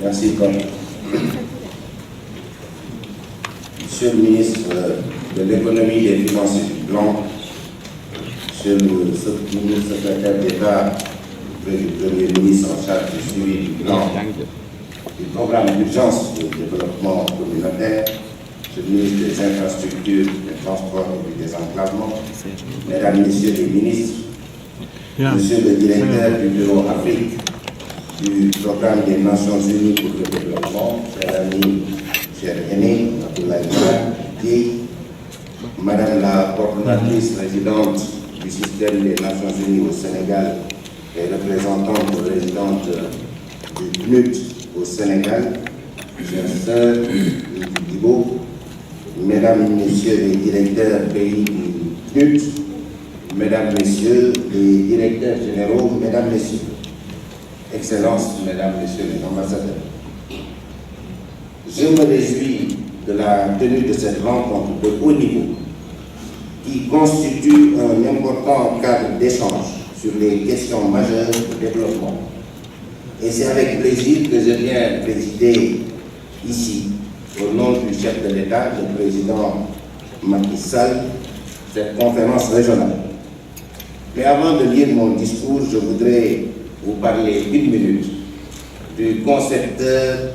Merci, Paul. Monsieur le ministre de l'économie, des finances et du plan, Monsieur le secrétaire d'État auprès du Premier ministre en charge du suivi du plan du programme d'urgence de développement communautaire, Monsieur le ministre des infrastructures, des transports et du désenclavement, Mesdames, Messieurs les ministres, Monsieur le directeur du Bureau Afrique du programme des Nations Unies pour le développement, cher ami, cher aîné, Abdoulaye, Madame la coordonnatrice présidente du système des Nations Unies au Sénégal et représentante résidente du PNUD au Sénégal, chère sœur Dibo, Mesdames, Messieurs les directeurs pays du PNUD, Mesdames, Messieurs les directeurs généraux, Mesdames, Messieurs, Excellences, Mesdames, Messieurs les ambassadeurs. Je me réjouis de la tenue de cette rencontre de haut niveau qui constitue un important cadre d'échange sur les questions majeures du développement. Et c'est avec plaisir que je viens présider ici, au nom du chef de l'État, le président Macky Sall, cette conférence régionale. Mais avant de lire mon discours, je voudrais vous parler une minute du concepteur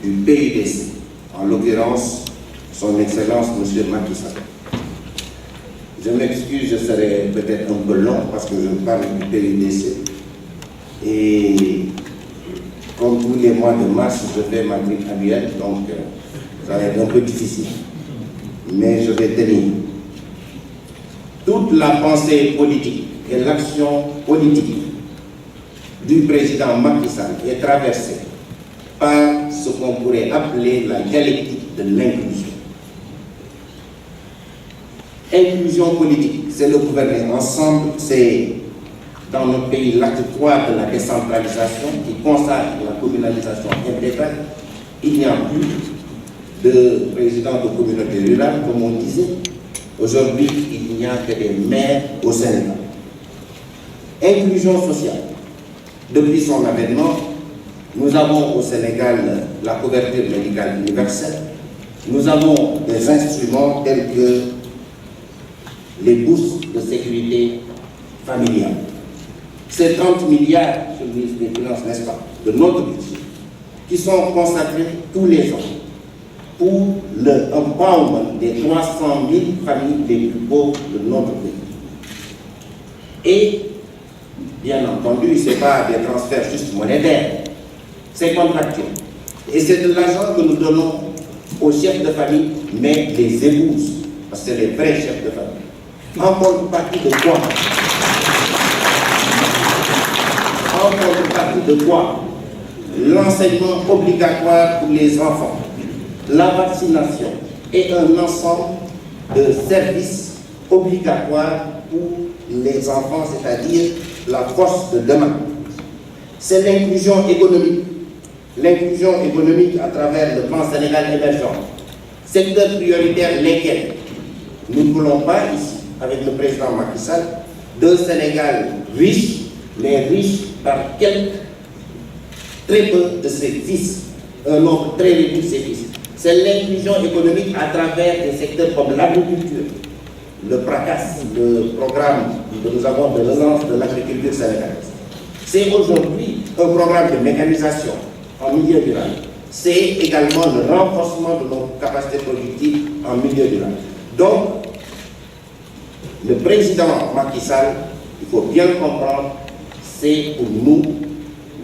du PUDC, en l'occurrence son Excellence M. Macky Sall. Je m'excuse, je serai peut-être un peu long parce que je parle du PUDC. Et comme tous les mois de mars, je fais ma grippe annuelle, donc ça va être un peu difficile. Mais je vais tenir. Toute la pensée politique et l'action politique du président Macky Sall est traversée par ce qu'on pourrait appeler la dialectique de l'inclusion. Inclusion politique, c'est le gouverner ensemble, c'est dans notre pays l'acte 3 de la décentralisation qui consacre la communalisation intégrale. Il n'y a plus de président de communauté rurale, comme on disait. Aujourd'hui, il n'y a que des maires au Sénégal. Inclusion sociale. Depuis son avènement, nous avons au Sénégal la couverture médicale universelle. Nous avons des instruments tels que les bourses de sécurité familiale. C'est 30 milliards, sur le ministre des Finances, n'est-ce pas, de notre budget, qui sont consacrés tous les ans pour le empowerment des 300 000 familles les plus pauvres de notre pays. Et, bien entendu, ce n'est pas des transferts juste monétaires, c'est contractuel. Et c'est de l'argent que nous donnons aux chefs de famille, mais les épouses, parce que c'est les vrais chefs de famille. En contrepartie de quoi? En contrepartie de quoi? L'enseignement obligatoire pour les enfants, la vaccination et un ensemble de services obligatoires pour les enfants, c'est-à-dire la force de demain. C'est l'inclusion économique. L'inclusion économique à travers le plan Sénégal émergent. Secteur prioritaire lesquels nous ne voulons pas ici, avec le président Macky Sall, d'un Sénégal riche, mais riche par très peu de ses fils, un nombre très réduit de ses fils. C'est l'inclusion économique à travers des secteurs comme l'agriculture, le PRACAS, le programme que nous avons de relance de l'agriculture sénégalaise. C'est aujourd'hui un programme de mécanisation en milieu rural. C'est également le renforcement de nos capacités productives en milieu rural. Donc, le président Macky Sall, il faut bien comprendre, c'est pour nous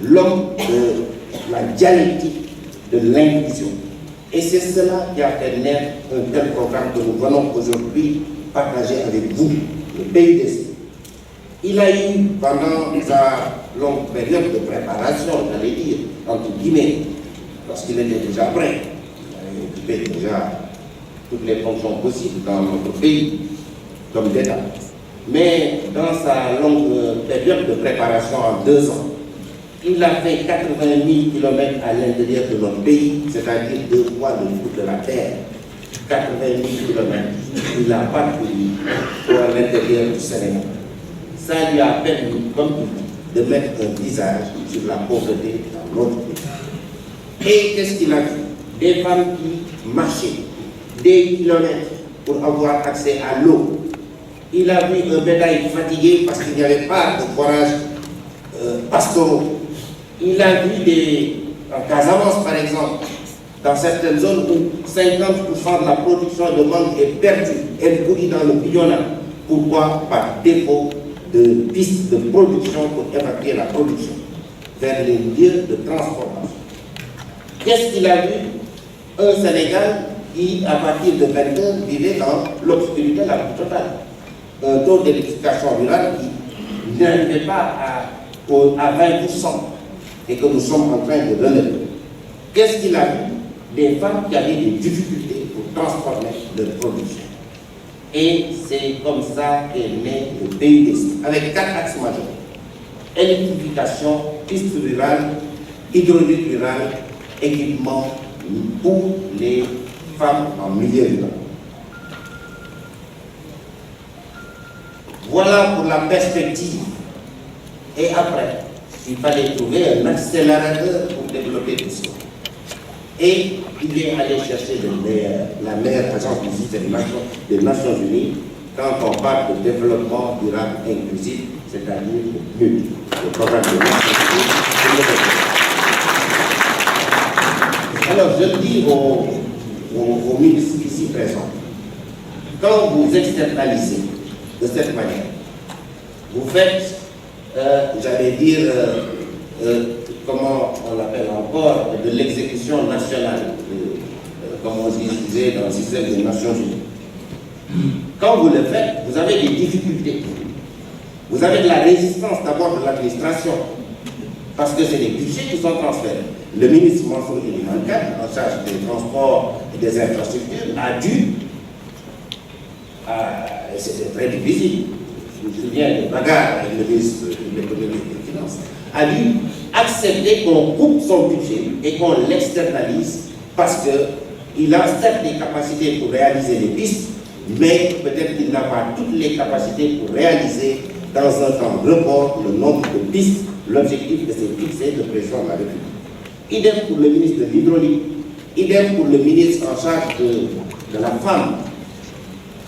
l'homme de la dialectique de l'inclusion. Et c'est cela qui a fait naître un tel programme que nous venons aujourd'hui partager avec vous, le PUDC. Il a eu, pendant sa longue période de préparation, j'allais dire, entre guillemets, parce qu'il était déjà prêt, il avait occupé déjà toutes les fonctions possibles dans notre pays, comme d'État. Mais dans sa longue période de préparation en 2 ans, il a fait 80 000 km à l'intérieur de notre pays, c'est-à-dire 2 fois le tour de la Terre. 80 000 km. Il a parcouru à l'intérieur du Sénégal. Ça lui a permis, comme il dit, de mettre un visage sur la pauvreté dans notre pays. Et qu'est-ce qu'il a vu? Des femmes qui marchaient des kilomètres pour avoir accès à l'eau. Il a vu un bétail fatigué parce qu'il n'y avait pas de forages pastoraux. Il a vu en Casamance par exemple, dans certaines zones où 50% de la production de mangue est perdue, elle pourrit dans le bidonnat. Pourquoi? Par défaut de pistes de production pour évacuer la production vers les lieux de transformation. Qu'est-ce qu'il a vu? Un Sénégal qui, à partir de 20 heures, vivait dans l'obscurité la plus totale. Un taux d'électrification rurale qui n'arrivait pas à 20% et que nous sommes en train de relever. Qu'est-ce qu'il a vu? Des femmes qui avaient des difficultés pour transformer leur production. Et c'est comme ça qu'est né le PUDC, avec 4 axes majeurs. Électrification, piste rurale, hydraulique rurale, équipement pour les femmes en milieu rural. Voilà pour la perspective. Et après, il fallait trouver un accélérateur pour développer tout ça. Et il est allé chercher la meilleure agence du système des Nations Unies quand on parle de développement durable et inclusif, c'est-à-dire le PNUD, le programme de Nations Unies. Alors je dis aux ministres ici présents, quand vous externalisez de cette manière, vous faites, j'allais dire, comment on l'appelle encore, de l'exécution nationale, comme on disait dans le système des Nations Unies. Quand vous le faites, vous avez des difficultés. Vous avez de la résistance d'abord de l'administration, parce que c'est des budgets qui sont transférés. Le ministre Mansour Ilimankan, en charge des transports et des infrastructures, a dû, c'était très difficile, je me souviens des bagarres avec le ministre de l'économie et des finances, a dû accepter qu'on coupe son budget et qu'on l'externalise parce qu'il a certes des capacités pour réaliser les pistes, mais peut-être qu'il n'a pas toutes les capacités pour réaliser dans un temps record le nombre de pistes, l'objectif que c'est fixé le président de la République. Idem pour le ministre de l'Hydraulique, idem pour le ministre en charge de la femme,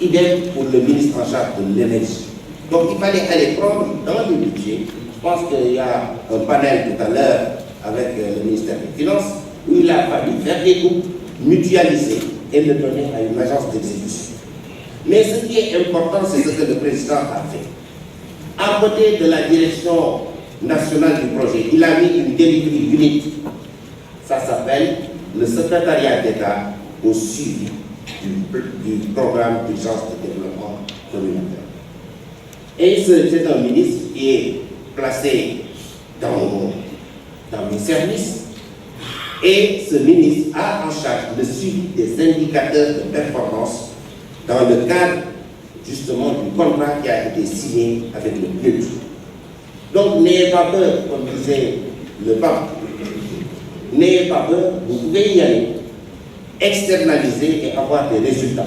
idem pour le ministre en charge de l'énergie. Donc il fallait aller prendre dans le budget. Je pense qu'il y a un panel tout à l'heure avec le ministère des Finances où il a fallu faire des coupes, mutualiser et le donner à une agence d'exécution. Mais ce qui est important, c'est ce que le président a fait. À côté de la direction nationale du projet, il a mis une delivery unit. Ça s'appelle le secrétariat d'État au suivi du programme d'urgence de développement communautaire. Et c'est un ministre qui est placé dans mes services, et ce ministre a en charge le suivi des indicateurs de performance dans le cadre justement du contrat qui a été signé avec le PNUD. Donc n'ayez pas peur, comme disait le pape, n'ayez pas peur, vous pouvez y aller, externaliser et avoir des résultats,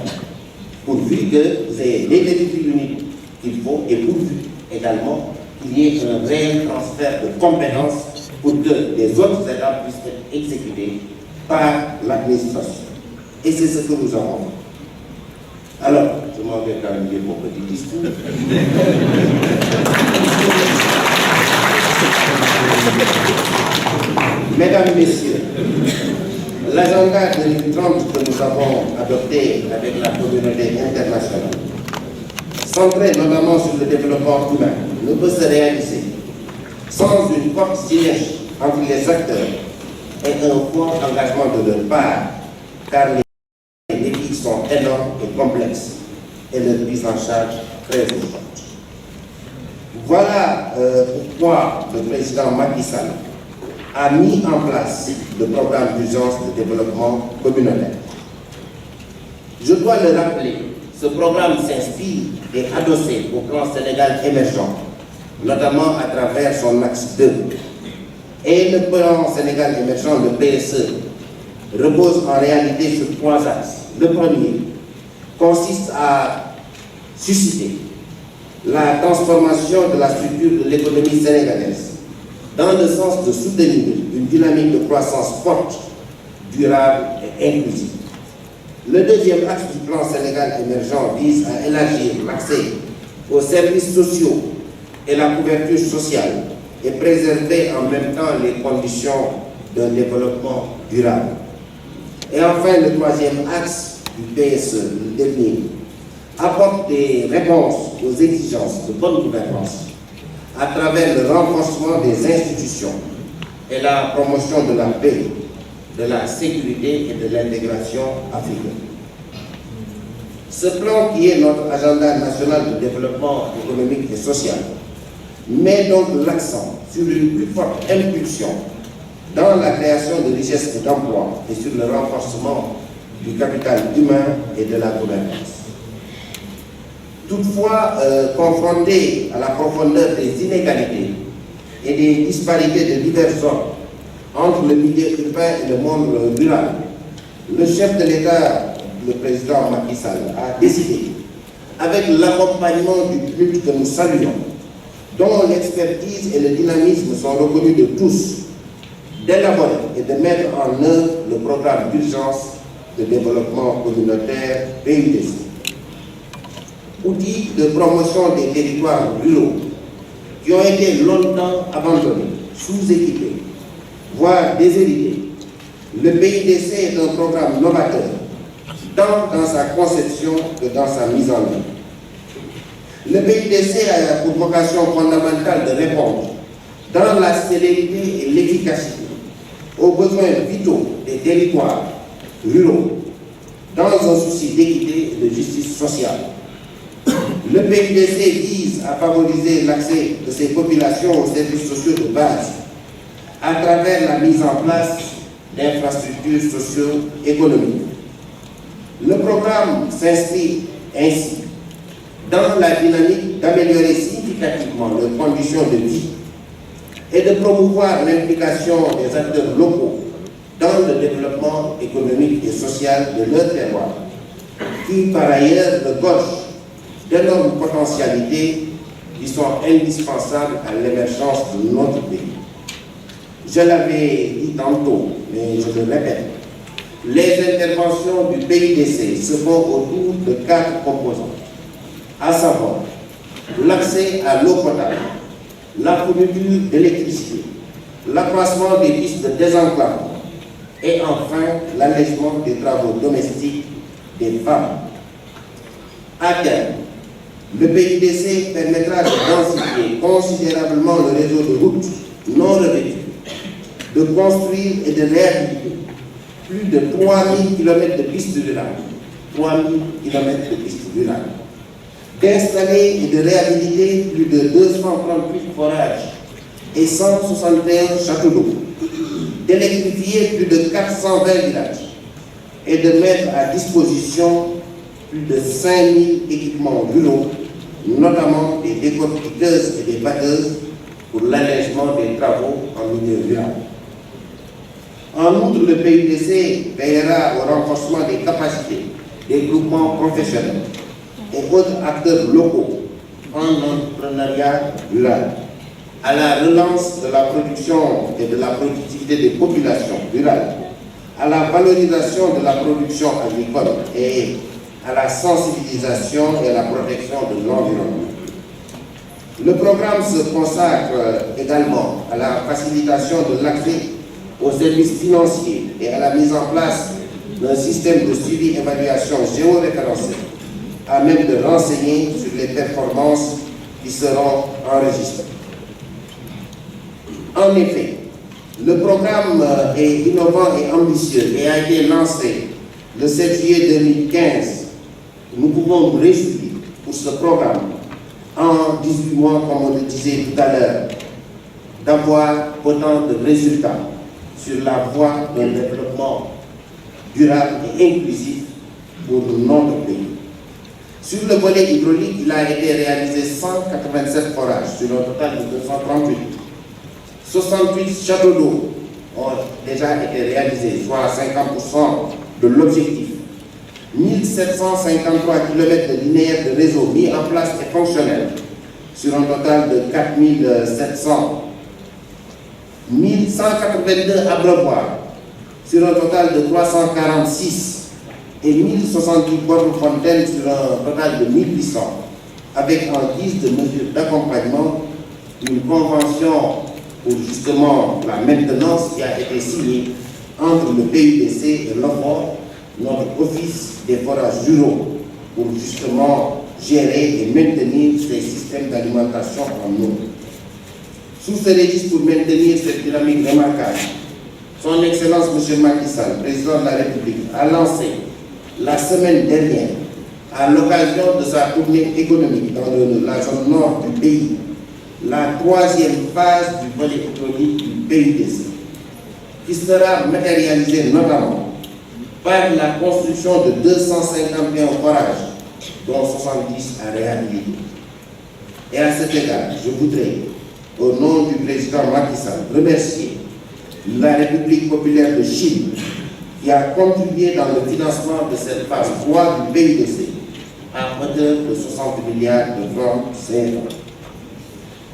pourvu que vous ayez les delivery units qu'il faut et pourvu également qu'il y ait un réel transfert de compétences pour que les autres étapes puissent être exécutées par l'administration. Et c'est ce que nous avons fait. Alors, je m'en vais terminer mon petit discours. Mesdames, Messieurs, l'agenda 2030 que nous avons adopté avec la communauté internationale, centré notamment sur le développement humain, ne peut se réaliser sans une forte synergie entre les acteurs et un fort engagement de leur part, car les défis sont énormes et complexes et leur prise en charge très importante. Voilà pourquoi le président Macky Sall a mis en place le programme d'urgence de développement communautaire. Je dois le rappeler, ce programme s'inspire et adossé au plan Sénégal émergent, notamment à travers son axe 2. Et le plan Sénégal émergent, le PSE, repose en réalité sur 3 axes. Le premier consiste à susciter la transformation de la structure de l'économie sénégalaise dans le sens de soutenir une dynamique de croissance forte durable et inclusif. Le deuxième axe du plan Sénégal émergent vise à élargir l'accès aux services sociaux et la couverture sociale et préserver en même temps les conditions d'un développement durable. Et enfin, le troisième axe du PSE, le dernier, apporte des réponses aux exigences de bonne gouvernance à travers le renforcement des institutions et la promotion de la paix, de la sécurité et de l'intégration africaine. Ce plan, qui est notre agenda national de développement économique et social, met donc l'accent sur une plus forte impulsion dans la création de richesses et d'emplois et sur le renforcement du capital humain et de la gouvernance. Toutefois, confronté à la profondeur des inégalités et des disparités de divers ordres entre le milieu urbain et le monde rural, le chef de l'État, le président Macky Sall, a décidé, avec l'accompagnement du PNUD que nous saluons, dont l'expertise et le dynamisme sont reconnus de tous, d'élaborer et de mettre en œuvre le programme d'urgence de développement communautaire PUDC. Outil de promotion des territoires ruraux qui ont été longtemps abandonnés, sous-équipés, voire déshérités. Le PUDC est un programme novateur, tant dans sa conception que dans sa mise en œuvre. Le PUDC a pour vocation fondamentale de répondre dans la célérité et l'efficacité aux besoins vitaux des territoires ruraux, dans un souci d'équité et de justice sociale. Le PUDC vise à favoriser l'accès de ces populations aux services sociaux de base à travers la mise en place d'infrastructures socio-économiques. Le programme s'inscrit ainsi dans la dynamique d'améliorer significativement leurs conditions de vie et de promouvoir l'implication des acteurs locaux dans le développement économique et social de leur terroir, qui par ailleurs regorge d'énormes potentialités qui sont indispensables à l'émergence de notre pays. Je l'avais dit tantôt, mais je le répète, les interventions du PUDC se font autour de 4 composants, à savoir l'accès à l'eau potable, la fourniture d'électricité, l'accroissement des pistes de désenclavement et enfin l'allègement des travaux domestiques des femmes. À terme, le PUDC permettra de densifier considérablement le réseau de routes non revêtues, de construire et de réhabiliter plus de 3000 km de pistes rurales, 3000 km de pistes rurales, d'installer et de réhabiliter plus de 238 forages et 161 châteaux d'eau, d'électrifier plus de 420 villages et de mettre à disposition plus de 5000 équipements ruraux, notamment des décortiqueuses et des batteuses pour l'allègement des travaux en milieu rural. En outre, le PUDC veillera au renforcement des capacités des groupements professionnels et autres acteurs locaux en entrepreneuriat rural, à la relance de la production et de la productivité des populations rurales, à la valorisation de la production agricole et à la sensibilisation et à la protection de l'environnement. Le programme se consacre également à la facilitation de l'accès aux services financiers et à la mise en place d'un système de suivi et évaluation géoréférencé à même de renseigner sur les performances qui seront enregistrées. En effet, le programme est innovant et ambitieux et a été lancé le 7 juillet 2015. Nous pouvons nous réjouir pour ce programme, en 18 mois, comme on le disait tout à l'heure, d'avoir autant de résultats sur la voie d'un développement durable et inclusif pour notre pays. Sur le volet hydraulique, il a été réalisé 187 forages sur un total de 238. 68 châteaux d'eau ont déjà été réalisés, soit 50% de l'objectif. 1753 km de linéaires de réseau mis en place et fonctionnels sur un total de 4700. 1182 abreuvoirs sur un total de 346 et 1070 bornes fontaines sur un total de 1800, avec en guise de mesures d'accompagnement une convention pour justement la maintenance qui a été signée entre le PUDC et l'OFOR, notre office des forages ruraux, pour justement gérer et maintenir ces systèmes d'alimentation en eau. Sous ce registre, pour maintenir cette dynamique remarquable, Son Excellence M. Macky Sall, président de la République, a lancé la semaine dernière, à l'occasion de sa tournée économique dans la zone nord du pays, la troisième phase du volet économique du PUDC, qui sera matérialisée notamment par la construction de 251 forages, dont 70 à réhabiliter. Et à cet égard, je voudrais, au nom du président Macky Sall, remercier la République populaire de Chine qui a contribué dans le financement de cette phase 3 du PUDC à hauteur de 60 milliards de francs CFA.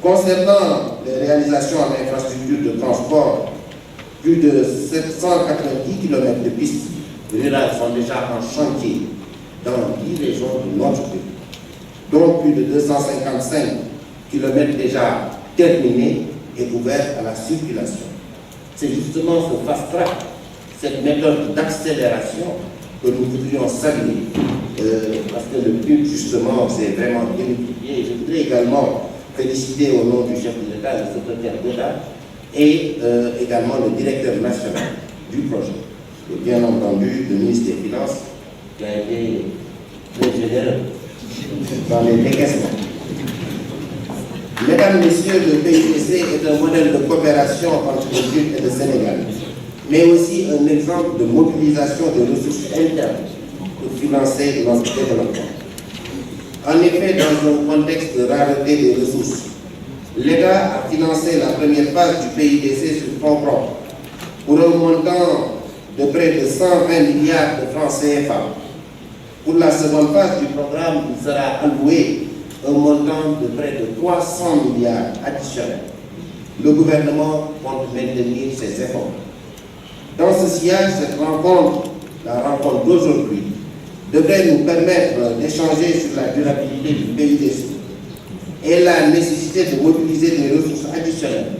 Concernant les réalisations en infrastructures de transport, plus de 790 km de pistes rurales sont déjà en chantier dans 10 régions de notre pays, dont plus de 255 km déjà terminés et ouverts à la circulation. C'est justement ce fast-track, cette méthode d'accélération que nous voudrions saluer, parce que le but, justement, c'est vraiment bien multiplié. Je voudrais également féliciter au nom du chef de l'État, le secrétaire d'État, et également le directeur national du projet. Et bien entendu, le ministre des Finances, qui a été très généreux dans les décaissements. Mesdames, Messieurs, le PUDC est un modèle de coopération entre le Sud et le Sénégal, mais aussi un exemple de mobilisation des ressources internes pour financer notre développement. En effet, dans un contexte de rareté des ressources, l'État a financé la première phase du PUDC sur fonds propres pour un montant de près de 120 milliards de francs CFA. Pour la seconde phase du programme, il sera alloué un montant de près de 300 milliards additionnels. Le gouvernement compte maintenir ses efforts. Dans ce sillage, cette rencontre, la rencontre d'aujourd'hui, devrait nous permettre d'échanger sur la durabilité du PUDC et la nécessité de mobiliser des ressources additionnelles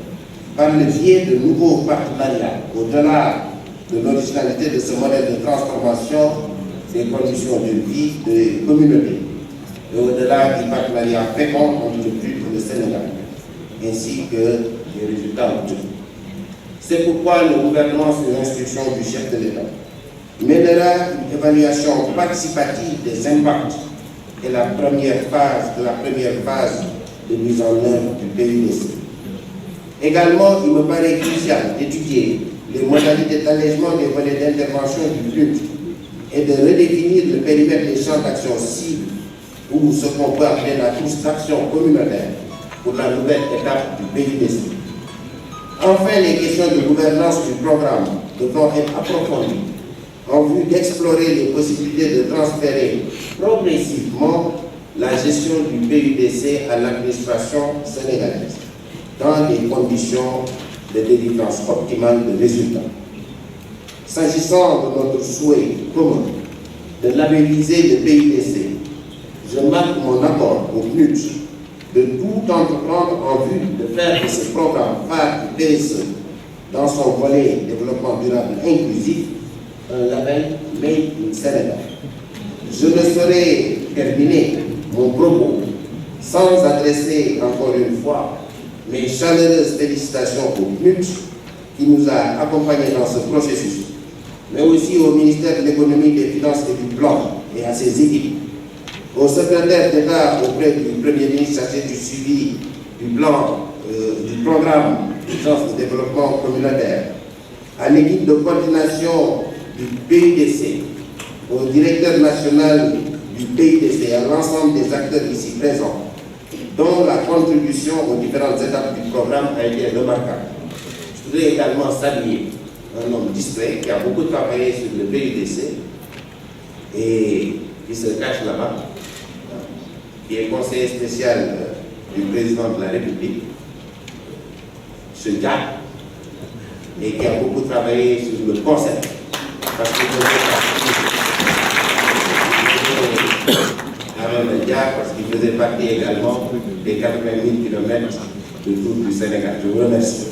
par le biais de nouveaux partenariats au-delà de l'originalité de ce modèle de transformation des conditions de vie des communautés et au-delà du partenariat fécond entre le PUD et le Sénégal, ainsi que les résultats obtenus. C'est pourquoi le gouvernement, sur l'instruction du chef de l'État, mènera une évaluation participative des impacts et la première phase de mise en œuvre du PUDC. Également, il me paraît crucial d'étudier les modalités d'allègement des volets d'intervention du PUD et de redéfinir le périmètre des champs d'action cibles ou ce qu'on peut appeler la trousse d'action communautaire pour la nouvelle étape du PUDC. Enfin, les questions de gouvernance du programme devront être approfondies en vue d'explorer les possibilités de transférer progressivement la gestion du PUDC à l'administration sénégalaise dans des conditions de délivrance optimale de résultats. S'agissant de notre souhait commun de labelliser le PUDC, je marque mon accord au PNUD de tout entreprendre en vue de faire de ce programme phare du PSE dans son volet développement durable inclusif un label Made in Sénégal. Je ne saurais terminer mon propos sans adresser encore une fois mes chaleureuses félicitations au PNUD qui nous a accompagnés dans ce processus, mais aussi au ministère de l'Économie, des Finances et du Plan et à ses équipes, au secrétaire d'État auprès du Premier ministre chargé du suivi du plan du programme d'urgence de développement communautaire, à l'équipe de coordination du PUDC, au directeur national du PUDC et à l'ensemble des acteurs ici présents, dont la contribution aux différentes étapes du programme a été remarquable. Je voudrais également saluer un homme discret qui a beaucoup travaillé sur le PUDC et qui se cache là-bas, qui est conseiller spécial du président de la République, M. Diak, et qui a beaucoup travaillé sur le concept. Parce que parce qu'il faisait partie également des 80 000 km de tour du Sénégal. Je vous remercie.